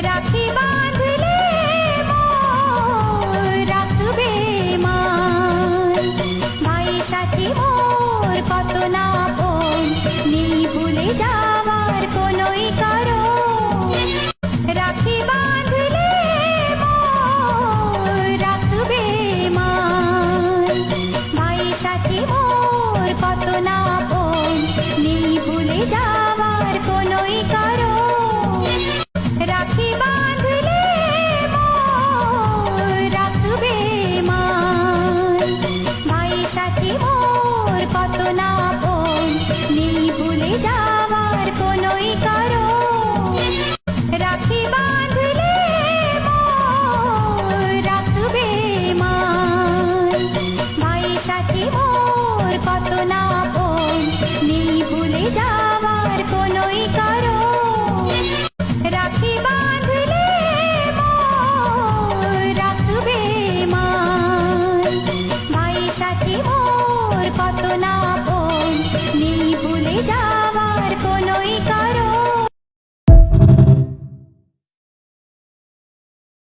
রাখি বাঁধলে মোর রাখবে মান। ভাই সাথী মোর কত না আপন, নেই ভুলে যাওয়ার কোনোই কারণ। রাখি বাঁধলে মোর রাখবে মান। ভাই সাথী মোর কত না আপন, নেই ভুলে যাওয়ার কোনোই কারণ। রাখি বাঁধলে মোর রাখবে মান। ভাই সাথী মোর কত না আপন, নেই ভুলে যাওয়ার কোনোই কারণ। রাখি বাঁধলে